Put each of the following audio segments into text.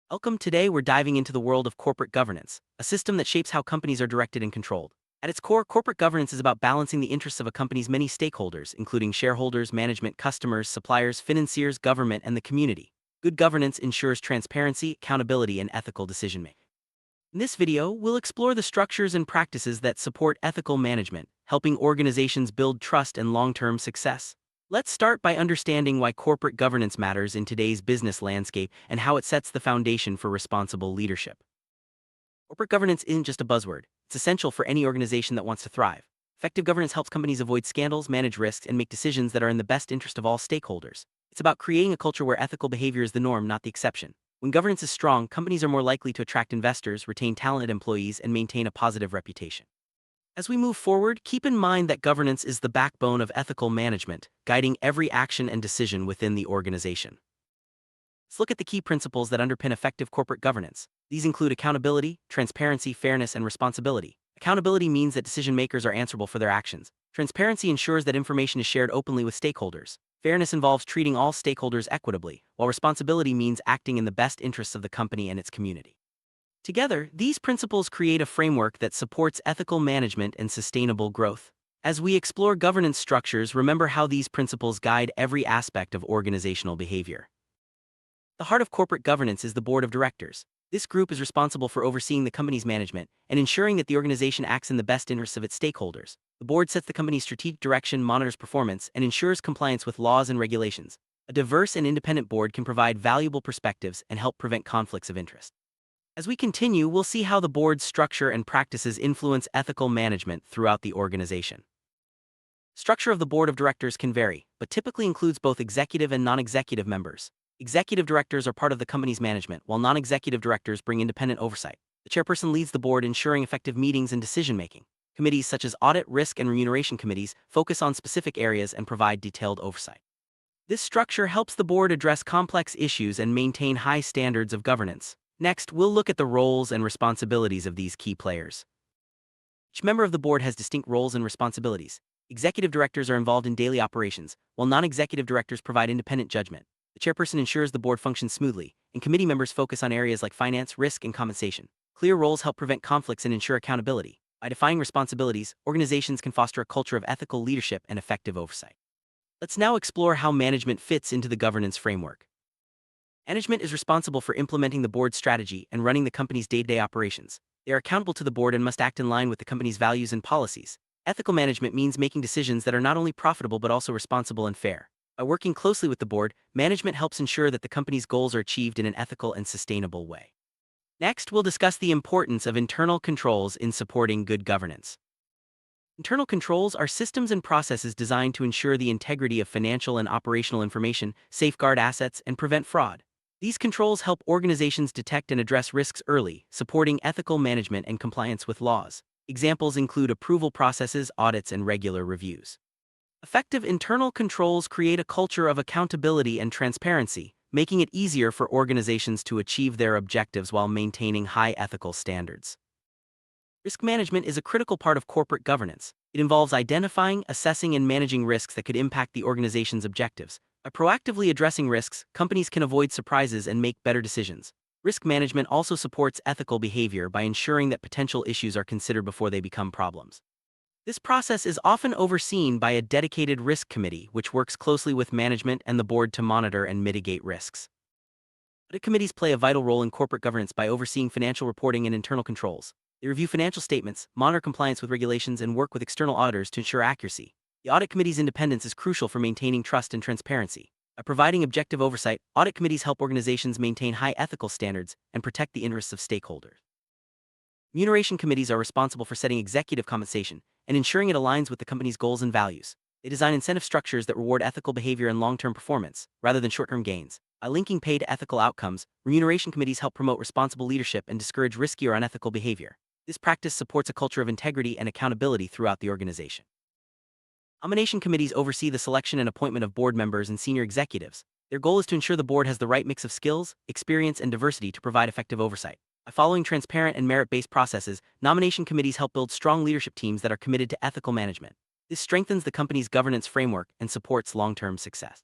Welcome. Today, we're diving into the world of corporate governance, a system that shapes how companies are directed and controlled. At its core, corporate governance is about balancing the interests of a company's many stakeholders, including shareholders, management, customers, suppliers, financiers, government, and the community. Good governance ensures transparency, accountability, and ethical decision-making. In this video, we'll explore the structures and practices that support ethical management, helping organizations build trust and long-term success. Let's start by understanding why corporate governance matters in today's business landscape and how it sets the foundation for responsible leadership. Corporate governance isn't just a buzzword. It's essential for any organization that wants to thrive. Effective governance helps companies avoid scandals, manage risks, and make decisions that are in the best interest of all stakeholders. It's about creating a culture where ethical behavior is the norm, not the exception. When governance is strong, companies are more likely to attract investors, retain talented employees, and maintain a positive reputation. As we move forward, keep in mind that governance is the backbone of ethical management, guiding every action and decision within the organization. Let's look at the key principles that underpin effective corporate governance. These include accountability, transparency, fairness, and responsibility. Accountability means that decision makers are answerable for their actions. Transparency ensures that information is shared openly with stakeholders. Fairness involves treating all stakeholders equitably, while responsibility means acting in the best interests of the company and its community. Together, these principles create a framework that supports ethical management and sustainable growth. As we explore governance structures, remember how these principles guide every aspect of organizational behavior. The heart of corporate governance is the board of directors. This group is responsible for overseeing the company's management and ensuring that the organization acts in the best interests of its stakeholders. The board sets the company's strategic direction, monitors performance, and ensures compliance with laws and regulations. A diverse and independent board can provide valuable perspectives and help prevent conflicts of interest. As we continue, we'll see how the board's structure and practices influence ethical management throughout the organization. Structure of the board of directors can vary, but typically includes both executive and non-executive members. Executive directors are part of the company's management, while non-executive directors bring independent oversight. The chairperson leads the board, ensuring effective meetings and decision-making. Committees such as audit, risk, and remuneration committees focus on specific areas and provide detailed oversight. This structure helps the board address complex issues and maintain high standards of governance. Next, we'll look at the roles and responsibilities of these key players. Each member of the board has distinct roles and responsibilities. Executive directors are involved in daily operations, while non-executive directors provide independent judgment. The chairperson ensures the board functions smoothly, and committee members focus on areas like finance, risk, and compensation. Clear roles help prevent conflicts and ensure accountability. By defining responsibilities, organizations can foster a culture of ethical leadership and effective oversight. Let's now explore how management fits into the governance framework. Management is responsible for implementing the board's strategy and running the company's day-to-day operations. They are accountable to the board and must act in line with the company's values and policies. Ethical management means making decisions that are not only profitable but also responsible and fair. By working closely with the board, management helps ensure that the company's goals are achieved in an ethical and sustainable way. Next, we'll discuss the importance of internal controls in supporting good governance. Internal controls are systems and processes designed to ensure the integrity of financial and operational information, safeguard assets, and prevent fraud. These controls help organizations detect and address risks early, supporting ethical management and compliance with laws. Examples include approval processes, audits, and regular reviews. Effective internal controls create a culture of accountability and transparency, making it easier for organizations to achieve their objectives while maintaining high ethical standards. Risk management is a critical part of corporate governance. It involves identifying, assessing, and managing risks that could impact the organization's objectives. By proactively addressing risks, companies can avoid surprises and make better decisions. Risk management also supports ethical behavior by ensuring that potential issues are considered before they become problems. This process is often overseen by a dedicated risk committee, which works closely with management and the board to monitor and mitigate risks. Audit committees play a vital role in corporate governance by overseeing financial reporting and internal controls. They review financial statements, monitor compliance with regulations, and work with external auditors to ensure accuracy. The audit committee's independence is crucial for maintaining trust and transparency. By providing objective oversight, audit committees help organizations maintain high ethical standards and protect the interests of stakeholders. Remuneration committees are responsible for setting executive compensation and ensuring it aligns with the company's goals and values. They design incentive structures that reward ethical behavior and long-term performance, rather than short-term gains. By linking pay to ethical outcomes, remuneration committees help promote responsible leadership and discourage risky or unethical behavior. This practice supports a culture of integrity and accountability throughout the organization. Nomination committees oversee the selection and appointment of board members and senior executives. Their goal is to ensure the board has the right mix of skills, experience, and diversity to provide effective oversight. By following transparent and merit-based processes, nomination committees help build strong leadership teams that are committed to ethical management. This strengthens the company's governance framework and supports long-term success.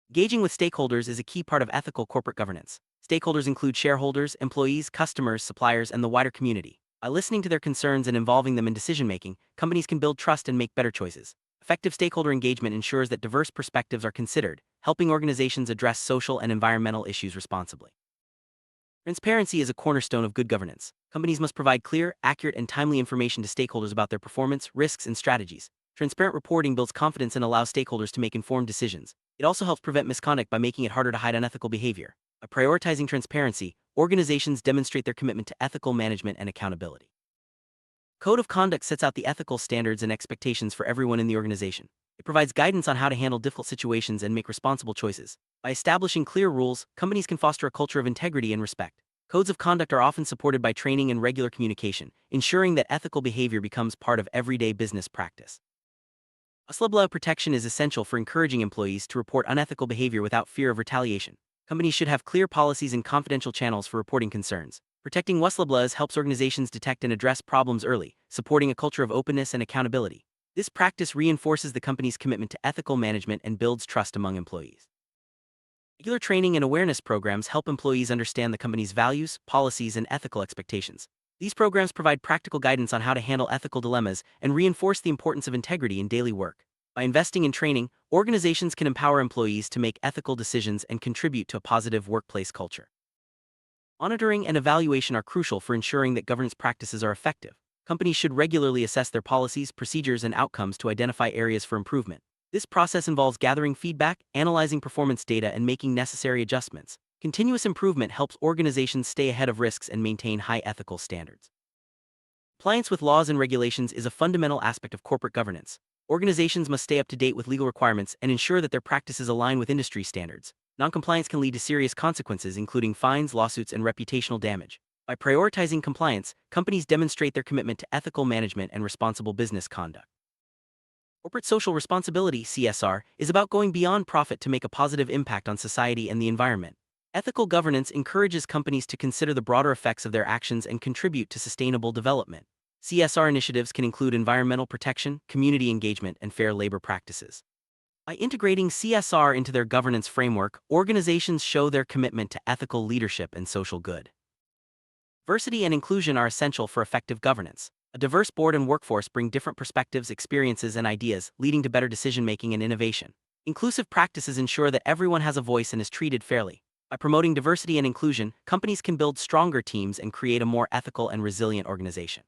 Engaging with stakeholders is a key part of ethical corporate governance. Stakeholders include shareholders, employees, customers, suppliers, and the wider community. By listening to their concerns and involving them in decision-making, companies can build trust and make better choices. Effective stakeholder engagement ensures that diverse perspectives are considered, helping organizations address social and environmental issues responsibly. Transparency is a cornerstone of good governance. Companies must provide clear, accurate, and timely information to stakeholders about their performance, risks, and strategies. Transparent reporting builds confidence and allows stakeholders to make informed decisions. It also helps prevent misconduct by making it harder to hide unethical behavior. By prioritizing transparency, organizations demonstrate their commitment to ethical management and accountability. Code of conduct sets out the ethical standards and expectations for everyone in the organization. It provides guidance on how to handle difficult situations and make responsible choices. By establishing clear rules, companies can foster a culture of integrity and respect. Codes of conduct are often supported by training and regular communication, ensuring that ethical behavior becomes part of everyday business practice. Whistleblower protection is essential for encouraging employees to report unethical behavior without fear of retaliation. Companies should have clear policies and confidential channels for reporting concerns. Protecting whistleblowers helps organizations detect and address problems early, supporting a culture of openness and accountability. This practice reinforces the company's commitment to ethical management and builds trust among employees. Regular training and awareness programs help employees understand the company's values, policies, and ethical expectations. These programs provide practical guidance on how to handle ethical dilemmas and reinforce the importance of integrity in daily work. By investing in training, organizations can empower employees to make ethical decisions and contribute to a positive workplace culture. Monitoring and evaluation are crucial for ensuring that governance practices are effective. Companies should regularly assess their policies, procedures, and outcomes to identify areas for improvement. This process involves gathering feedback, analyzing performance data, and making necessary adjustments. Continuous improvement helps organizations stay ahead of risks and maintain high ethical standards. Compliance with laws and regulations is a fundamental aspect of corporate governance. Organizations must stay up to date with legal requirements and ensure that their practices align with industry standards. Noncompliance can lead to serious consequences, including fines, lawsuits, and reputational damage. By prioritizing compliance, companies demonstrate their commitment to ethical management and responsible business conduct. Corporate social responsibility (CSR) is about going beyond profit to make a positive impact on society and the environment. Ethical governance encourages companies to consider the broader effects of their actions and contribute to sustainable development. CSR initiatives can include environmental protection, community engagement, and fair labor practices. By integrating CSR into their governance framework, organizations show their commitment to ethical leadership and social good. Diversity and inclusion are essential for effective governance. A diverse board and workforce bring different perspectives, experiences, and ideas, leading to better decision-making and innovation. Inclusive practices ensure that everyone has a voice and is treated fairly. By promoting diversity and inclusion, companies can build stronger teams and create a more ethical and resilient organization.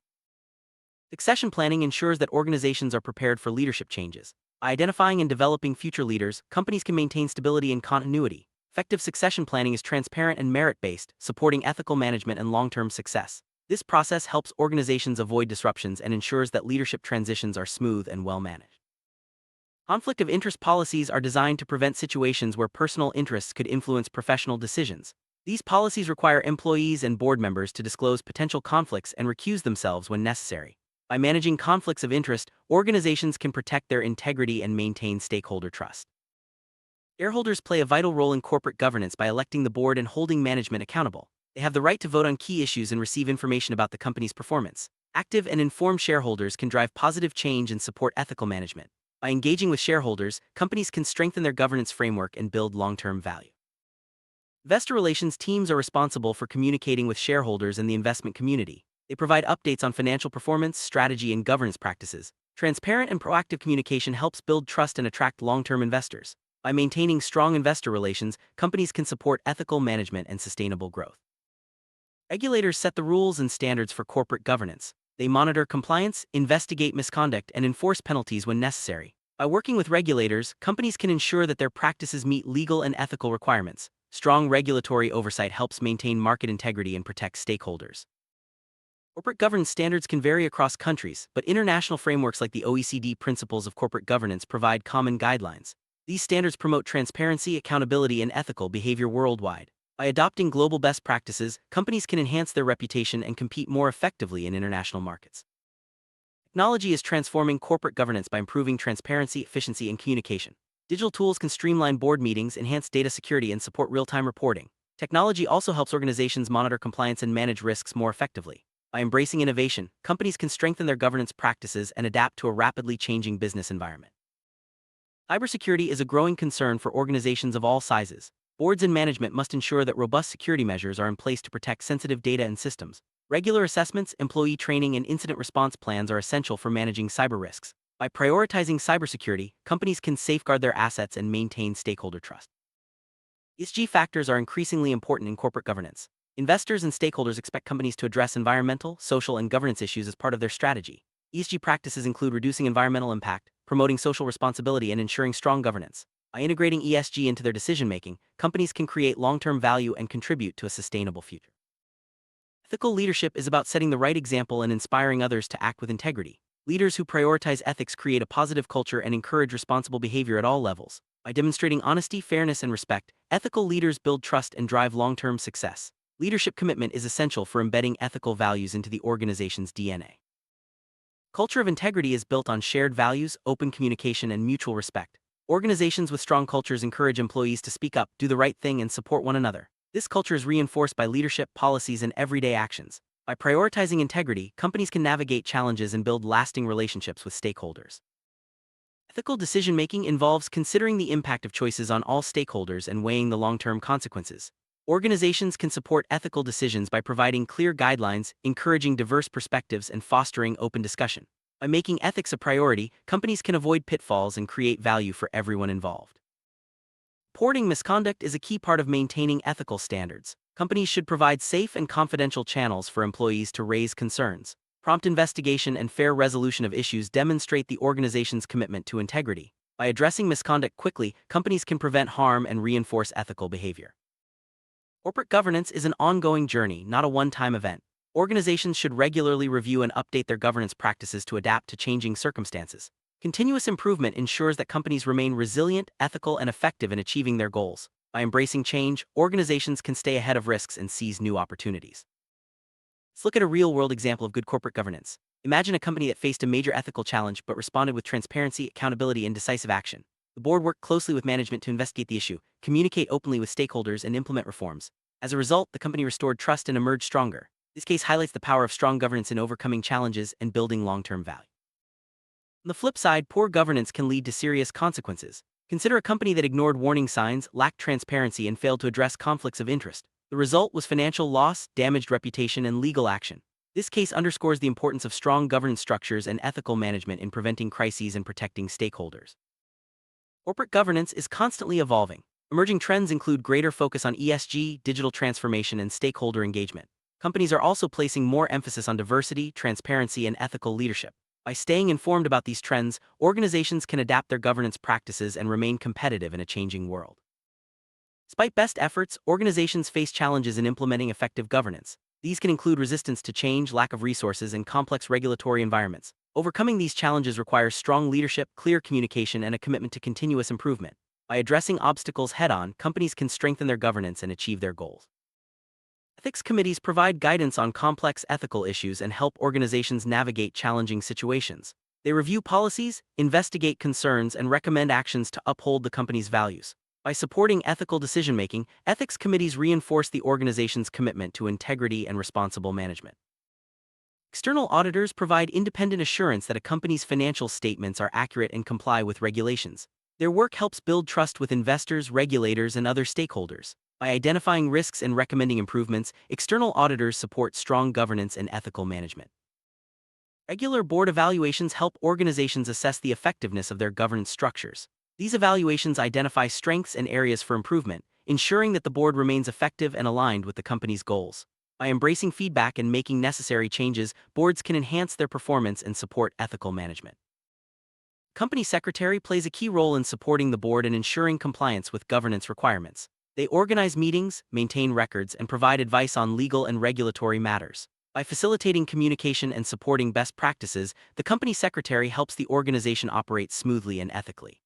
Succession planning ensures that organizations are prepared for leadership changes. By identifying and developing future leaders, companies can maintain stability and continuity. Effective succession planning is transparent and merit-based, supporting ethical management and long-term success. This process helps organizations avoid disruptions and ensures that leadership transitions are smooth and well-managed. Conflict of interest policies are designed to prevent situations where personal interests could influence professional decisions. These policies require employees and board members to disclose potential conflicts and recuse themselves when necessary. By managing conflicts of interest, organizations can protect their integrity and maintain stakeholder trust. Shareholders play a vital role in corporate governance by electing the board and holding management accountable. They have the right to vote on key issues and receive information about the company's performance. Active and informed shareholders can drive positive change and support ethical management. By engaging with shareholders, companies can strengthen their governance framework and build long-term value. Investor relations teams are responsible for communicating with shareholders and the investment community. They provide updates on financial performance, strategy, and governance practices. Transparent and proactive communication helps build trust and attract long-term investors. By maintaining strong investor relations, companies can support ethical management and sustainable growth. Regulators set the rules and standards for corporate governance. They monitor compliance, investigate misconduct, and enforce penalties when necessary. By working with regulators, companies can ensure that their practices meet legal and ethical requirements. Strong regulatory oversight helps maintain market integrity and protect stakeholders. Corporate governance standards can vary across countries, but international frameworks like the OECD Principles of Corporate Governance provide common guidelines. These standards promote transparency, accountability, and ethical behavior worldwide. By adopting global best practices, companies can enhance their reputation and compete more effectively in international markets. Technology is transforming corporate governance by improving transparency, efficiency, and communication. Digital tools can streamline board meetings, enhance data security, and support real-time reporting. Technology also helps organizations monitor compliance and manage risks more effectively. By embracing innovation, companies can strengthen their governance practices and adapt to a rapidly changing business environment. Cybersecurity is a growing concern for organizations of all sizes. Boards and management must ensure that robust security measures are in place to protect sensitive data and systems. Regular assessments, employee training, and incident response plans are essential for managing cyber risks. By prioritizing cybersecurity, companies can safeguard their assets and maintain stakeholder trust. ESG factors are increasingly important in corporate governance. Investors and stakeholders expect companies to address environmental, social, and governance issues as part of their strategy. ESG practices include reducing environmental impact, promoting social responsibility, and ensuring strong governance. By integrating ESG into their decision-making, companies can create long-term value and contribute to a sustainable future. Ethical leadership is about setting the right example and inspiring others to act with integrity. Leaders who prioritize ethics create a positive culture and encourage responsible behavior at all levels. By demonstrating honesty, fairness, and respect, ethical leaders build trust and drive long-term success. Leadership commitment is essential for embedding ethical values into the organization's DNA. Culture of integrity is built on shared values, open communication, and mutual respect. Organizations with strong cultures encourage employees to speak up, do the right thing, and support one another. This culture is reinforced by leadership, policies, and everyday actions. By prioritizing integrity, companies can navigate challenges and build lasting relationships with stakeholders. Ethical decision-making involves considering the impact of choices on all stakeholders and weighing the long-term consequences. Organizations can support ethical decisions by providing clear guidelines, encouraging diverse perspectives, and fostering open discussion. By making ethics a priority, companies can avoid pitfalls and create value for everyone involved. Reporting misconduct is a key part of maintaining ethical standards. Companies should provide safe and confidential channels for employees to raise concerns. Prompt investigation and fair resolution of issues demonstrate the organization's commitment to integrity. By addressing misconduct quickly, companies can prevent harm and reinforce ethical behavior. Corporate governance is an ongoing journey, not a one-time event. Organizations should regularly review and update their governance practices to adapt to changing circumstances. Continuous improvement ensures that companies remain resilient, ethical, and effective in achieving their goals. By embracing change, organizations can stay ahead of risks and seize new opportunities. Let's look at a real-world example of good corporate governance. Imagine a company that faced a major ethical challenge but responded with transparency, accountability, and decisive action. The board worked closely with management to investigate the issue, communicate openly with stakeholders, and implement reforms. As a result, the company restored trust and emerged stronger. This case highlights the power of strong governance in overcoming challenges and building long-term value. On the flip side, poor governance can lead to serious consequences. Consider a company that ignored warning signs, lacked transparency, and failed to address conflicts of interest. The result was financial loss, damaged reputation, and legal action. This case underscores the importance of strong governance structures and ethical management in preventing crises and protecting stakeholders. Corporate governance is constantly evolving. Emerging trends include greater focus on ESG, digital transformation, and stakeholder engagement. Companies are also placing more emphasis on diversity, transparency, and ethical leadership. By staying informed about these trends, organizations can adapt their governance practices and remain competitive in a changing world. Despite best efforts, organizations face challenges in implementing effective governance. These can include resistance to change, lack of resources, and complex regulatory environments. Overcoming these challenges requires strong leadership, clear communication, and a commitment to continuous improvement. By addressing obstacles head-on, companies can strengthen their governance and achieve their goals. Ethics committees provide guidance on complex ethical issues and help organizations navigate challenging situations. They review policies, investigate concerns, and recommend actions to uphold the company's values. By supporting ethical decision-making, ethics committees reinforce the organization's commitment to integrity and responsible management. External auditors provide independent assurance that a company's financial statements are accurate and comply with regulations. Their work helps build trust with investors, regulators, and other stakeholders. By identifying risks and recommending improvements, external auditors support strong governance and ethical management. Regular board evaluations help organizations assess the effectiveness of their governance structures. These evaluations identify strengths and areas for improvement, ensuring that the board remains effective and aligned with the company's goals. By embracing feedback and making necessary changes, boards can enhance their performance and support ethical management. Company secretary plays a key role in supporting the board and ensuring compliance with governance requirements. They organize meetings, maintain records, and provide advice on legal and regulatory matters. By facilitating communication and supporting best practices, the company secretary helps the organization operate smoothly and ethically.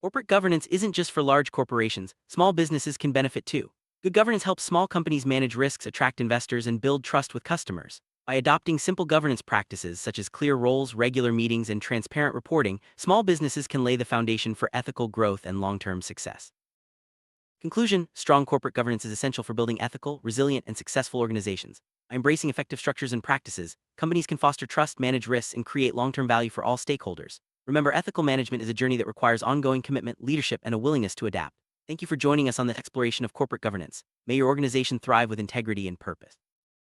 Corporate governance isn't just for large corporations, small businesses can benefit too. Good governance helps small companies manage risks, attract investors, and build trust with customers. By adopting simple governance practices such as clear roles, regular meetings, and transparent reporting, small businesses can lay the foundation for ethical growth and long-term success. Conclusion: strong corporate governance is essential for building ethical, resilient, and successful organizations. By embracing effective structures and practices, companies can foster trust, manage risks, and create long-term value for all stakeholders. Remember, ethical management is a journey that requires ongoing commitment, leadership, and a willingness to adapt. Thank you for joining us on the exploration of corporate governance. May your organization thrive with integrity and purpose.